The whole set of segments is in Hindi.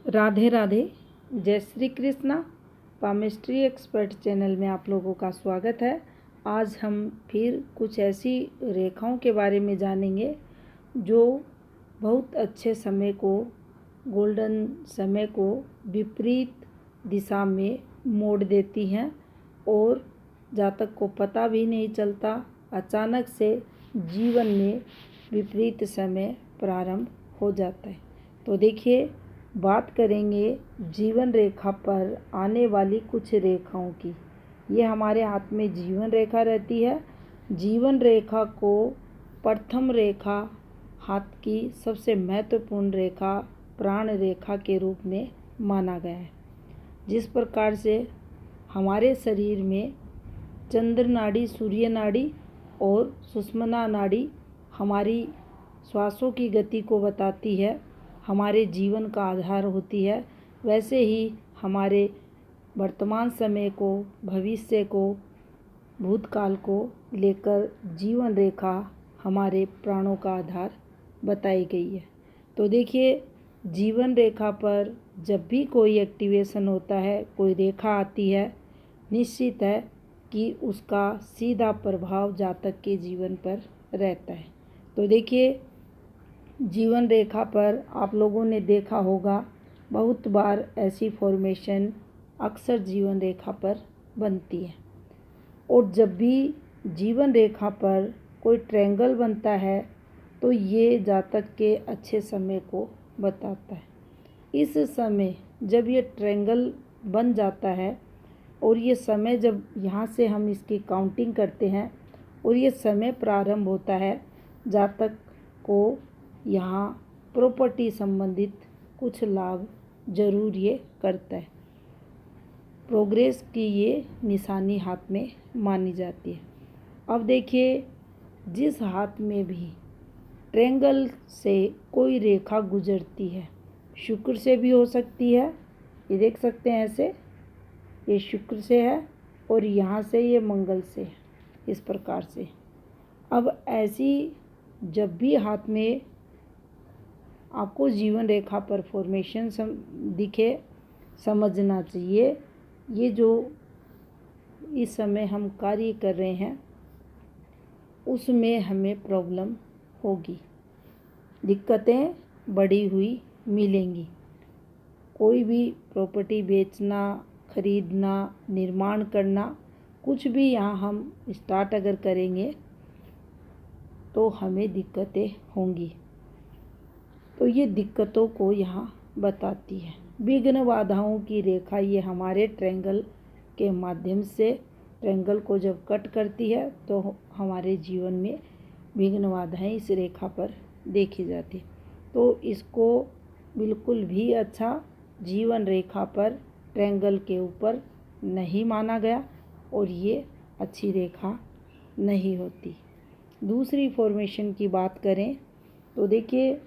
राधे राधे। जय Shri Krishna. Palmistry expert channel में आप लोगों का स्वागत है। आज हम फिर कुछ ऐसी रेखाओं के बारे में जानेंगे जो बहुत अच्छे समय को, गोल्डन समय को विपरीत दिशा में मोड़ देती हैं और जातक को पता भी नहीं चलता। अचानक से जीवन में विपरीत समय प्रारंभ हो जाता है। तो देखिए, बात करेंगे जीवन रेखा पर आने वाली कुछ रेखाओं की। ये हमारे हाथ में जीवन रेखा रहती है। जीवन रेखा को प्रथम रेखा, हाथ की सबसे महत्वपूर्ण रेखा, प्राण रेखा के रूप में माना गया है। जिस प्रकार से हमारे शरीर में चंद्र नाड़ी, सूर्य नाड़ी और सुषुम्ना नाड़ी हमारी श्वासों की गति को बताती है, हमारे जीवन का आधार होती है, वैसे ही हमारे वर्तमान समय को, भविष्य को, भूतकाल को लेकर जीवन रेखा हमारे प्राणों का आधार बताई गई है। तो देखिए, जीवन रेखा पर जब भी कोई एक्टिवेशन होता है, कोई रेखा आती है, निश्चित है कि उसका सीधा प्रभाव जातक के जीवन पर रहता है। तो देखिए, जीवन रेखा पर आप लोगों ने देखा होगा, बहुत बार ऐसी फॉर्मेशन अक्सर जीवन रेखा पर बनती है। और जब भी जीवन रेखा पर कोई ट्रायंगल बनता है तो ये जातक के अच्छे समय को बताता है। इस समय जब ये ट्रायंगल बन जाता है और ये समय जब यहाँ से हम इसकी काउंटिंग करते हैं और ये समय प्रारंभ होता है, जातक को यहाँ प्रॉपर्टी संबंधित कुछ लाभ जरूर ये करता है। प्रोग्रेस की ये निशानी हाथ में मानी जाती है। अब देखिए, जिस हाथ में भी ट्रायंगल से कोई रेखा गुजरती है, शुक्र से भी हो सकती है, ये देख सकते हैं ऐसे, ये शुक्र से है और यहाँ से ये मंगल से है, इस प्रकार से। अब ऐसी जब भी हाथ में आपको जीवन रेखा पर फॉर्मेशन दिखे, समझना चाहिए ये जो इस समय हम कार्य कर रहे हैं उसमें हमें प्रॉब्लम होगी, दिक्कतें बढ़ी हुई मिलेंगी। कोई भी प्रॉपर्टी बेचना, खरीदना, निर्माण करना, कुछ भी यहाँ हम स्टार्ट अगर करेंगे तो हमें दिक्कतें होंगी। तो ये दिक्कतों को यहाँ बताती है। विघ्न बाधाओं की रेखा ये हमारे ट्रायंगल के माध्यम से, ट्रायंगल को जब कट करती है तो हमारे जीवन में विघ्न बाधाएं इस रेखा पर देखी जाती है। तो इसको बिल्कुल भी अच्छा जीवन रेखा पर ट्रायंगल के ऊपर नहीं माना गया और ये अच्छी रेखा नहीं होती। दूसरी फॉर्मेशन की बात करें तो देखिए,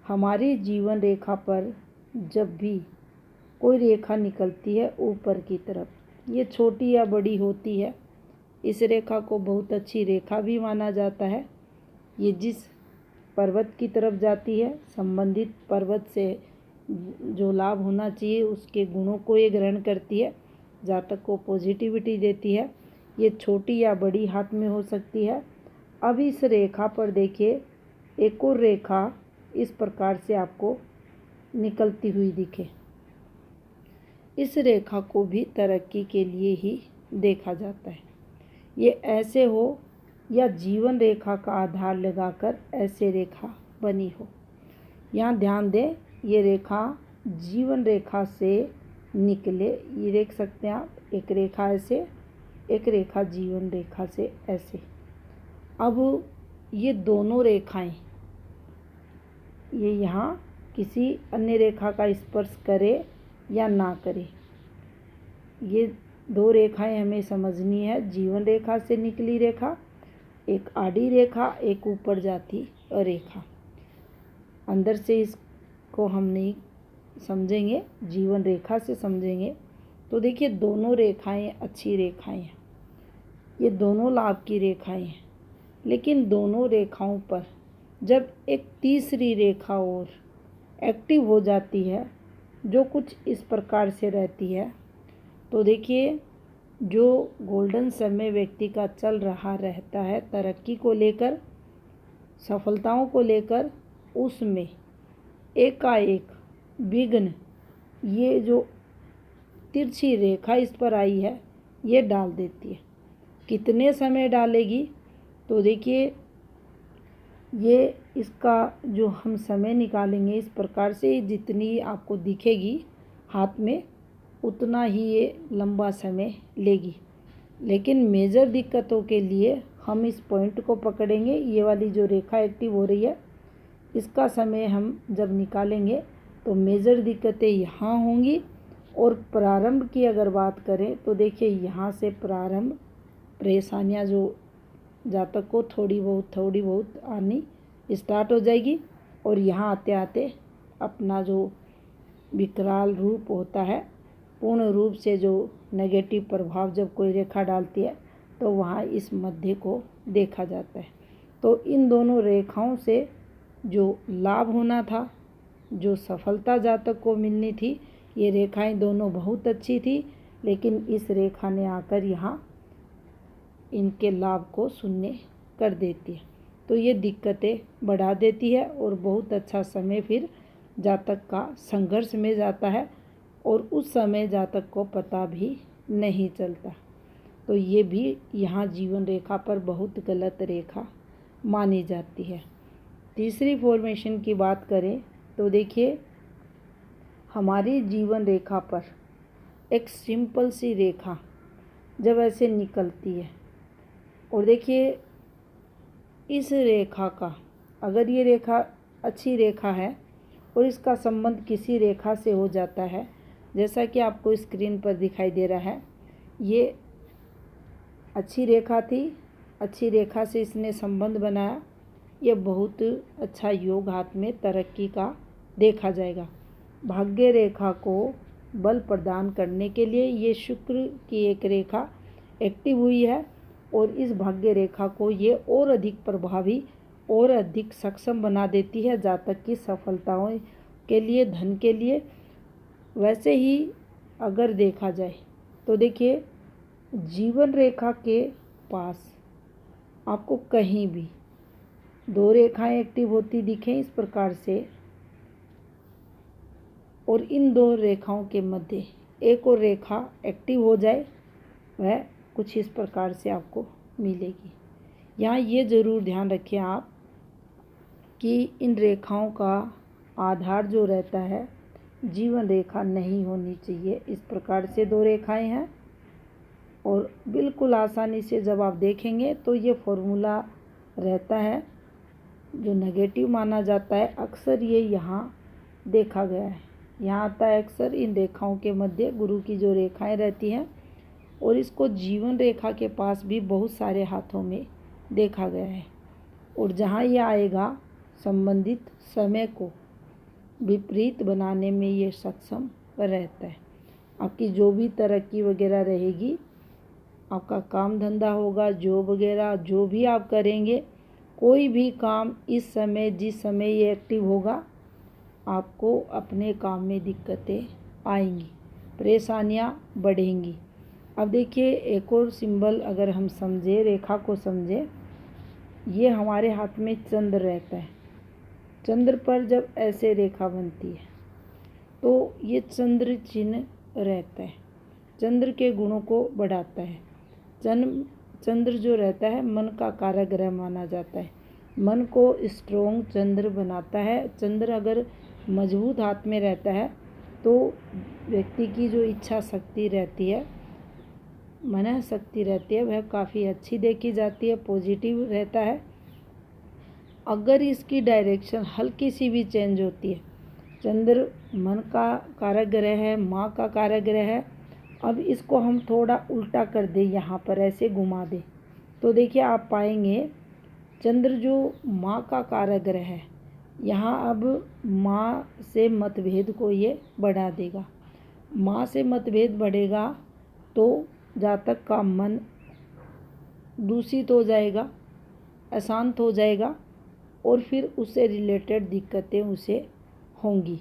हमारे जीवन रेखा पर जब भी कोई रेखा निकलती है ऊपर की तरफ, ये छोटी या बड़ी होती है, इस रेखा को बहुत अच्छी रेखा भी माना जाता है। ये जिस पर्वत की तरफ जाती है, संबंधित पर्वत से जो लाभ होना चाहिए उसके गुणों को ये ग्रहण करती है, जातक को पॉजिटिविटी देती है। ये छोटी या बड़ी हाथ में हो सकती है। अब इस रेखा पर देखिए, एक और रेखा इस प्रकार से आपको निकलती हुई दिखे, इस रेखा को भी तरक्की के लिए ही देखा जाता है। ये ऐसे हो या जीवन रेखा का आधार लगाकर ऐसे रेखा बनी हो। यहाँ ध्यान दें, ये रेखा जीवन रेखा से निकले, ये देख सकते हैं आप, एक रेखा ऐसे, एक रेखा जीवन रेखा से ऐसे। अब ये दोनों रेखाएं, ये यहाँ किसी अन्य रेखा का स्पर्श करे या ना करे, ये दो रेखाएं हमें समझनी है। जीवन रेखा से निकली रेखा, एक आड़ी रेखा, एक ऊपर जाती रेखा। अंदर से इसको हम नहीं समझेंगे, जीवन रेखा से समझेंगे। तो देखिए, दोनों रेखाएं अच्छी रेखाएं हैं, ये दोनों लाभ की रेखाएं हैं। लेकिन दोनों रेखाओं पर जब एक तीसरी रेखा और एक्टिव हो जाती है जो कुछ इस प्रकार से रहती है। तो देखिए, जो गोल्डन समय व्यक्ति का चल रहा रहता है तरक्की को लेकर, सफलताओं को लेकर, उसमें एकाएक विघ्न, ये जो तिरछी रेखा इस पर आई है, ये डाल देती है। कितने समय डालेगी? तो देखिए, ये इसका जो हम समय निकालेंगे इस प्रकार से, जितनी आपको दिखेगी हाथ में उतना ही ये लंबा समय लेगी। लेकिन मेजर दिक्कतों के लिए हम इस पॉइंट को पकड़ेंगे। ये वाली जो रेखा एक्टिव हो रही है, इसका समय हम जब निकालेंगे तो मेजर दिक्कतें यहाँ होंगी। और प्रारंभ की अगर बात करें तो देखिए, यहाँ से प्रारंभ परेशानियाँ जो जातक को थोड़ी बहुत आनी स्टार्ट हो जाएगी। और यहाँ आते आते अपना जो विकराल रूप होता है, पूर्ण रूप से जो नेगेटिव प्रभाव जब कोई रेखा डालती है तो वहाँ इस मध्य को देखा जाता है। तो इन दोनों रेखाओं से जो लाभ होना था, जो सफलता जातक को मिलनी थी, ये रेखाएं दोनों बहुत अच्छी थी। लेकिन इस रेखा ने आकर यहाँ इनके लाभ को शून्य कर देती है। तो ये दिक्कतें बढ़ा देती है और बहुत अच्छा समय फिर जातक का संघर्ष में जाता है और उस समय जातक को पता भी नहीं चलता। तो ये भी यहाँ जीवन रेखा पर बहुत गलत रेखा मानी जाती है। तीसरी फॉर्मेशन की बात करें तो देखिए, हमारी जीवन रेखा पर एक सिंपल सी रेखा जब ऐसे निकलती है, और देखिए इस रेखा का, अगर ये रेखा अच्छी रेखा है और इसका संबंध किसी रेखा से हो जाता है, जैसा कि आपको स्क्रीन पर दिखाई दे रहा है, ये अच्छी रेखा थी, अच्छी रेखा से इसने संबंध बनाया, ये बहुत अच्छा योग हाथ में तरक्की का देखा जाएगा। भाग्य रेखा को बल प्रदान करने के लिए ये शुक्र की एक रेखा एक्टिव हुई है और इस भाग्य रेखा को ये और अधिक प्रभावी और अधिक सक्षम बना देती है जातक की सफलताओं के लिए, धन के लिए। वैसे ही अगर देखा जाए तो देखिए, जीवन रेखा के पास आपको कहीं भी दो रेखाएं एक्टिव होती दिखें इस प्रकार से, और इन दो रेखाओं के मध्य एक और रेखा एक्टिव हो जाए, वह कुछ इस प्रकार से आपको मिलेगी। यहाँ ये ज़रूर ध्यान रखें आप कि इन रेखाओं का आधार जो रहता है जीवन रेखा नहीं होनी चाहिए। इस प्रकार से दो रेखाएं हैं और बिल्कुल आसानी से जब आप देखेंगे तो ये फॉर्मूला रहता है जो नेगेटिव माना जाता है, अक्सर ये यहाँ देखा गया है। यहाँ आता है अक्सर इन रेखाओं के मध्य गुरु की जो रेखाएं रहती हैं, और इसको जीवन रेखा के पास भी बहुत सारे हाथों में देखा गया है। और जहाँ ये आएगा, संबंधित समय को विपरीत बनाने में ये सक्षम रहता है। आपकी जो भी तरक्की वगैरह रहेगी, आपका काम धंधा होगा, जॉब वगैरह जो भी आप करेंगे, कोई भी काम इस समय जिस समय ये एक्टिव होगा, आपको अपने काम में दिक्कतें आएंगी, परेशानियां बढ़ेंगी। अब देखिए, एक और सिंबल अगर हम समझे, रेखा को समझे, ये हमारे हाथ में चंद्र रहता है। चंद्र पर जब ऐसे रेखा बनती है तो ये चंद्र चिन्ह रहता है, चंद्र के गुणों को बढ़ाता है। चंद्र जो रहता है मन का कारक ग्रह माना जाता है, मन को स्ट्रोंग चंद्र बनाता है। चंद्र अगर मजबूत हाथ में रहता है तो व्यक्ति की जो इच्छा शक्ति रहती है, मन शक्ति रहती है, वह काफ़ी अच्छी देखी जाती है, पॉजिटिव रहता है। अगर इसकी डायरेक्शन हल्की सी भी चेंज होती है, चंद्र मन का कारक ग्रह है, माँ का कारक ग्रह है, अब इसको हम थोड़ा उल्टा कर दें, यहाँ पर ऐसे घुमा दें, तो देखिए आप पाएंगे चंद्र जो माँ का कारक ग्रह है, यहाँ अब माँ से मतभेद को ये बढ़ा देगा। माँ से मतभेद बढ़ेगा तो जातक का मन दूषित हो जाएगा, अशांत हो जाएगा, और फिर उससे रिलेटेड दिक्कतें उसे होंगी।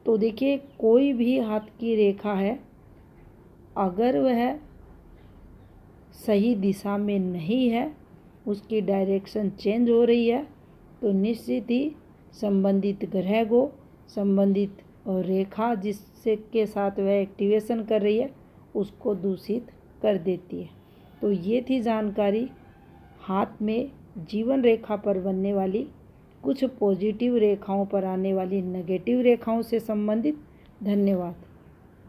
तो देखिए कोई भी हाथ की रेखा है, अगर वह सही दिशा में नहीं है, उसकी डायरेक्शन चेंज हो रही है, तो निश्चित ही संबंधित ग्रह को, संबंधित रेखा जिससे के साथ वह एक्टिवेशन कर रही है उसको दूषित कर देती है। तो ये थी जानकारी हाथ में जीवन रेखा पर बनने वाली, कुछ पॉजिटिव रेखाओं पर आने वाली नेगेटिव रेखाओं से संबंधित। धन्यवाद।